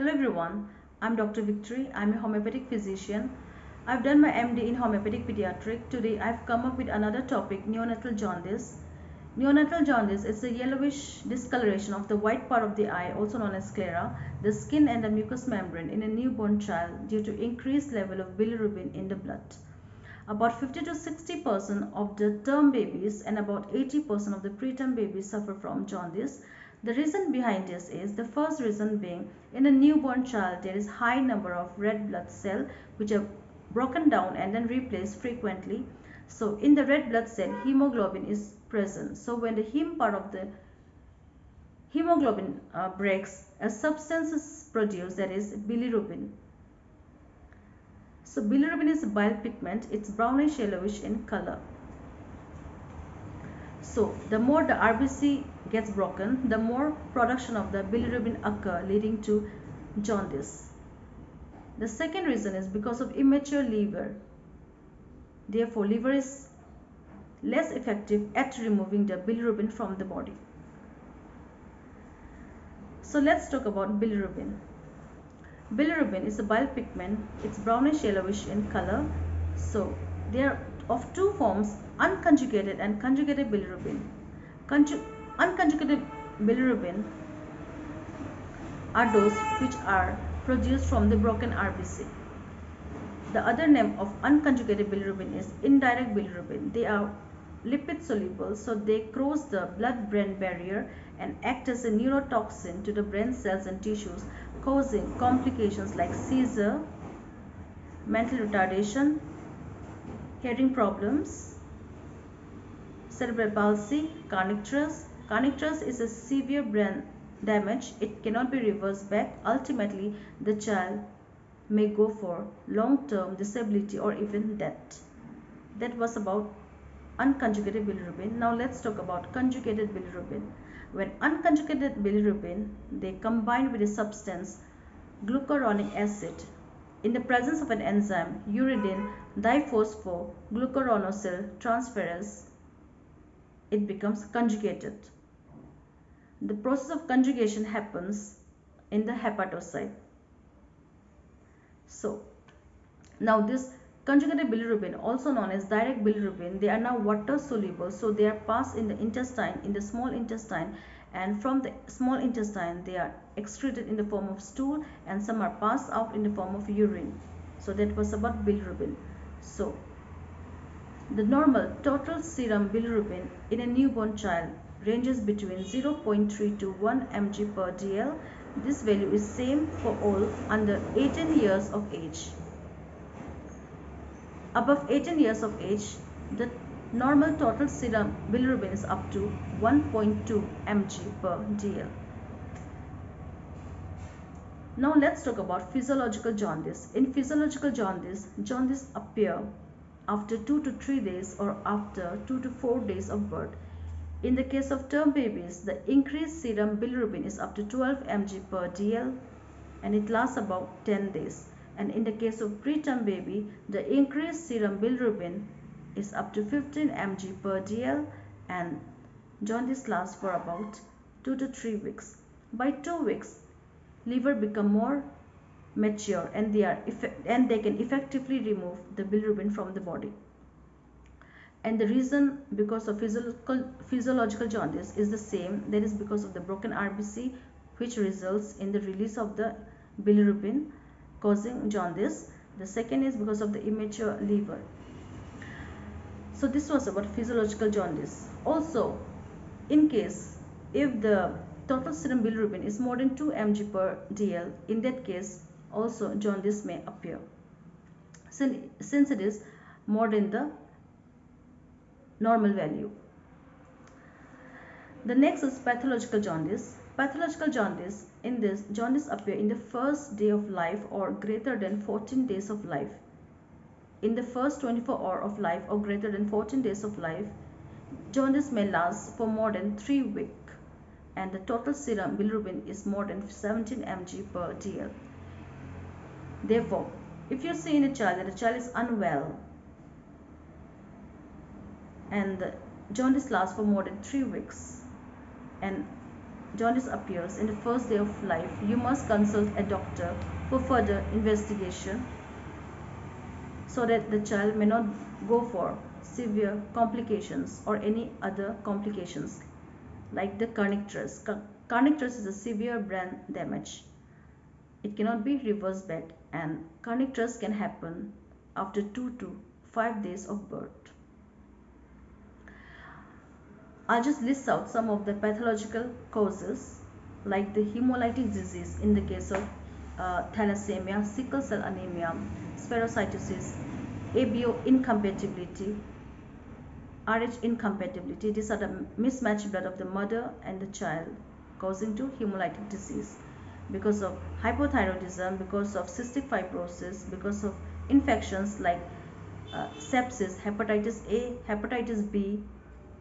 Hello everyone, I'm Dr. Victory. I'm a homeopathic physician. I've done my MD in homeopathic pediatric. Today I've come up with another topic, neonatal jaundice. Neonatal jaundice is a yellowish discoloration of the white part of the eye, also known as sclera, the skin and the mucous membrane in a newborn child due to increased level of bilirubin in the blood. About 50 to 60% of the term babies and about 80% of the preterm babies suffer from jaundice. The reason behind this is, the first reason being, in a newborn child there is high number of red blood cells which are broken down and then replaced frequently. So in the red blood cell, hemoglobin is present. So when the heme part of the hemoglobin breaks, a substance is produced, that is bilirubin. So bilirubin is a bile pigment. It's brownish yellowish in color. So the more the RBC gets broken, the more production of the bilirubin occur, leading to jaundice. The second reason is because of immature liver. Therefore, liver is less effective at removing the bilirubin from the body. So let's talk about bilirubin. Bilirubin is a bile pigment. It's brownish yellowish in color. So there are of two forms, unconjugated and conjugated bilirubin. Unconjugated bilirubin are those which are produced from the broken RBC. The other name of unconjugated bilirubin is indirect bilirubin. They are lipid soluble, so they cross the blood-brain barrier and act as a neurotoxin to the brain cells and tissues, causing complications like seizure, mental retardation, hearing problems, cerebral palsy, carnicterus. Carnicterus is a severe brain damage. It cannot be reversed back. Ultimately, the child may go for long-term disability or even death. That was about unconjugated bilirubin. Now let's talk about conjugated bilirubin. When unconjugated bilirubin, they combine with a substance, glucuronic acid, in the presence of an enzyme, uridine diphosphoglucuronyl transferase, it becomes conjugated. The process of conjugation happens in the hepatocyte. So now this conjugated bilirubin, also known as direct bilirubin, they are now water soluble, so they are passed in the intestine, in the small intestine, and from the small intestine they are excreted in the form of stool, and some are passed out in the form of urine. So that was about bilirubin. So the normal total serum bilirubin in a newborn child ranges between 0.3 to 1 mg per dl. This value is same for all under 18 years of age. Above 18 years of age, the normal total serum bilirubin is up to 1.2 mg per dl. Now let's talk about physiological jaundice. In physiological jaundice, jaundice appear after 2 to 3 days or after 2 to 4 days of birth. In the case of term babies, the increased serum bilirubin is up to 12 mg per dl and it lasts about 10 days. And in the case of preterm baby, the increased serum bilirubin is up to 15 mg per dl and jaundice lasts for about 2 to 3 weeks. By 2 weeks, liver become more mature and they can effectively remove the bilirubin from the body. And the reason because of physiological jaundice is the same, that is because of the broken RBC, which results in the release of the bilirubin causing jaundice. The second is because of the immature liver. So this was about physiological jaundice. Also, in case if the total serum bilirubin is more than 2 mg per dl, in that case also jaundice may appear, since it is more than the normal value. The next is pathological jaundice. Pathological jaundice, in this, jaundice appear in the first day of life or greater than 14 days of life. In the first 24 hours of life or greater than 14 days of life, jaundice may last for more than 3 weeks and the total serum bilirubin is more than 17 mg per dl. Therefore, if you see in a child that the child is unwell and the jaundice lasts for more than 3 weeks and jaundice appears in the first day of life, you must consult a doctor for further investigation so that the child may not go for severe complications or any other complications like the kernicterus. Kernicterus is a severe brain damage. It cannot be reversed back, and kernicterus can happen after 2 to 5 days of birth. I'll just list out some of the pathological causes like the hemolytic disease in the case of thalassemia, sickle cell anemia, spherocytosis, ABO incompatibility, RH incompatibility. These are the mismatched blood of the mother and the child causing to hemolytic disease because of hypothyroidism, because of cystic fibrosis, because of infections like sepsis, hepatitis A, hepatitis B,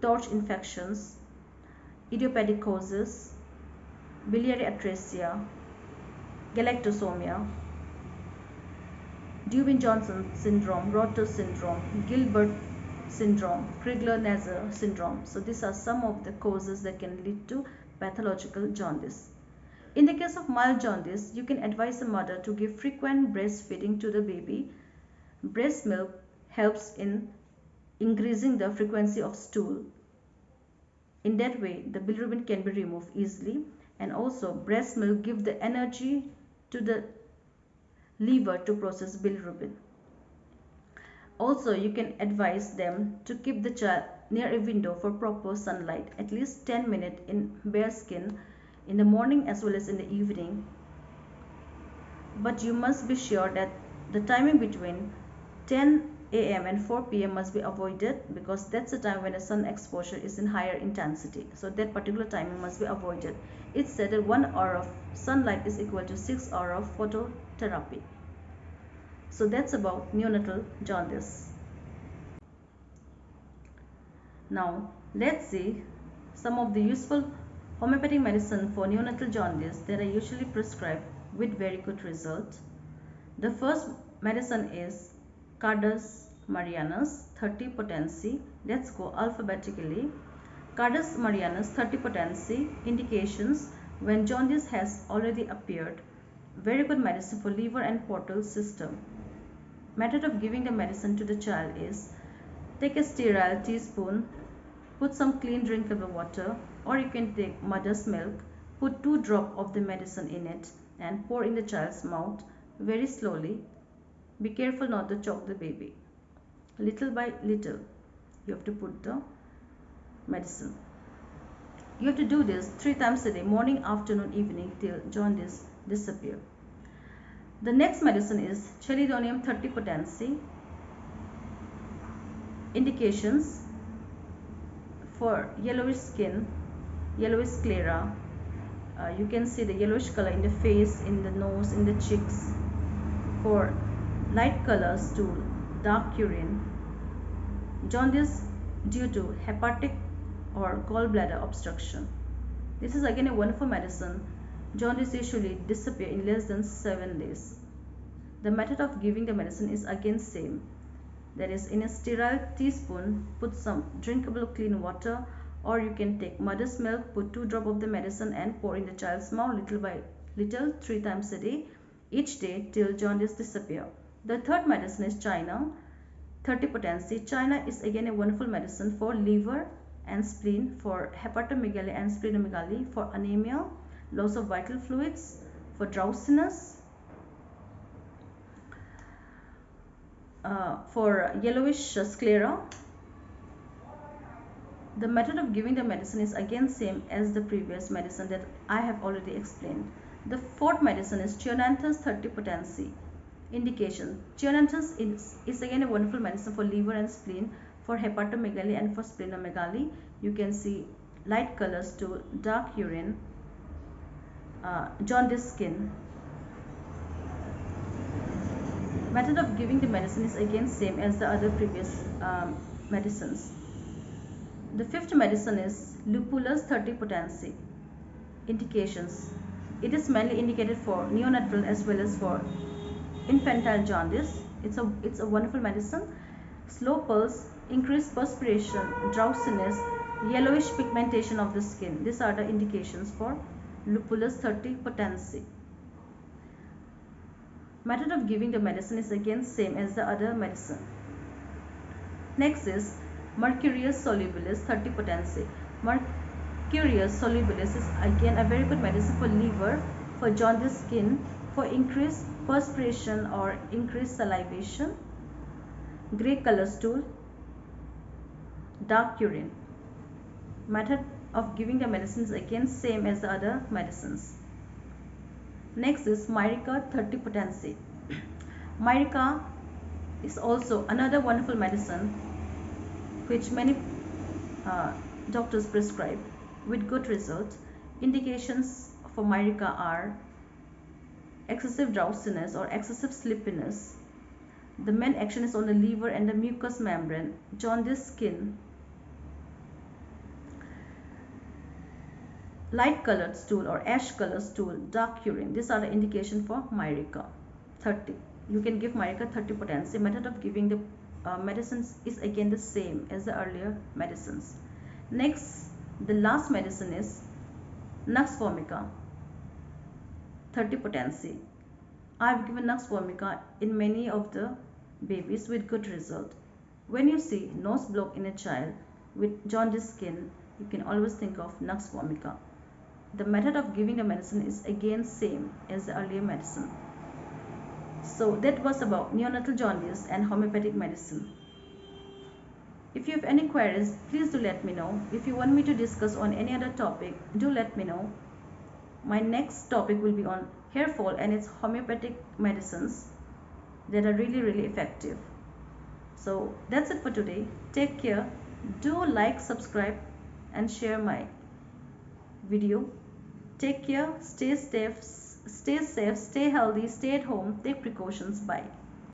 torch infections, idiopathic causes, biliary atresia, galactosomia, Dubin-Johnson syndrome, Rotter syndrome, Gilbert syndrome, Crigler-Najjar syndrome. So these are some of the causes that can lead to pathological jaundice. In the case of mild jaundice, you can advise the mother to give frequent breastfeeding to the baby. Breast milk helps in increasing the frequency of stool. In that way, the bilirubin can be removed easily, and also breast milk gives the energy to the liver to process bilirubin. Also, you can advise them to keep the child near a window for proper sunlight, at least 10 minutes in bare skin in the morning as well as in the evening. But you must be sure that the timing between 10 a.m. and 4 p.m. must be avoided, because that's the time when the sun exposure is in higher intensity. So that particular timing must be avoided. It's said that 1 hour of sunlight is equal to 6 hours of phototherapy. So that's about neonatal jaundice. Now let's see some of the useful homeopathic medicine for neonatal jaundice that are usually prescribed with very good result. The first medicine is Carduus marianus 30 potency. Let's go alphabetically. Carduus marianus 30 potency. Indications: when jaundice has already appeared. Very good medicine for liver and portal system. Method of giving the medicine to the child is: take a sterile teaspoon, put some clean drinkable water, or you can take mother's milk, put 2 drops of the medicine in it and pour in the child's mouth very slowly. Be careful not to choke the baby. Little by little you have to put the medicine. You have to do this 3 times a day, morning, afternoon, evening, till jaundice disappear. The next medicine is Chelidonium 30 potency. Indications: for yellowish skin, yellowish sclera. You can see the yellowish color in the face, in the nose, in the cheeks. For light color stool, dark urine. Jaundice due to hepatic or gallbladder obstruction. This is again a wonderful medicine. Jaundice usually disappear in less than 7 days. The method of giving the medicine is again same. That is, in a sterile teaspoon, put some drinkable clean water, or you can take mother's milk, put 2 drops of the medicine and pour in the child's mouth little by little 3 times a day, each day till jaundice disappear. The third medicine is China 30 potency. China is again a wonderful medicine for liver and spleen, for hepatomegaly and splenomegaly, for anemia, loss of vital fluids, for drowsiness, for yellowish sclera. The method of giving the medicine is again same as the previous medicine that I have already explained. The fourth medicine is Chionanthus 30 potency. Indication: Chionanthus is again a wonderful medicine for liver and spleen, for hepatomegaly and for splenomegaly. You can see light colors to dark urine, jaundice skin. Method of giving the medicine is again same as the other previous medicines. The fifth medicine is Lupulus 30 potency. Indications: it is mainly indicated for neonatal as well as for infantile jaundice. It's a wonderful medicine. Slow pulse, increased perspiration, drowsiness, Yellowish pigmentation of the skin. These are the indications for Lupulus 30 potency. Method of giving the medicine is again same as the other medicine. Next is Mercurius solubilis 30 potency. Mercurius solubilis is again a very good medicine for liver, for jaundiced skin, for increased perspiration or increased salivation, grey color stool, dark urine. Method of giving the medicine is again same as the other medicines. Next is Myrica 30 potency. Myrica is also another wonderful medicine which many doctors prescribe with good results. Indications for Myrica are excessive drowsiness or excessive sleepiness. The main action is on the liver and the mucous membrane, jaundiced skin, light colored stool or ash colored stool, dark urine. These are the indication for Myrica 30. You can give Myrica 30 potency. Method of giving the medicines is again the same as the earlier medicines. Next, the last medicine is Nux vomica 30 potency. I have given Nux vomica in many of the babies with good result. When you see nose block in a child with jaundiced skin, you can always think of Nux vomica. The method of giving the medicine is again same as the earlier medicine. So that was about neonatal jaundice and homeopathic medicine. If you have any queries, please do let me know. If you want me to discuss on any other topic, do let me know. My next topic will be on hair fall and its homeopathic medicines that are really effective. So that's it for today. Take care. Do like, subscribe and share my video. Take care, stay safe, stay healthy, stay at home, take precautions. Bye.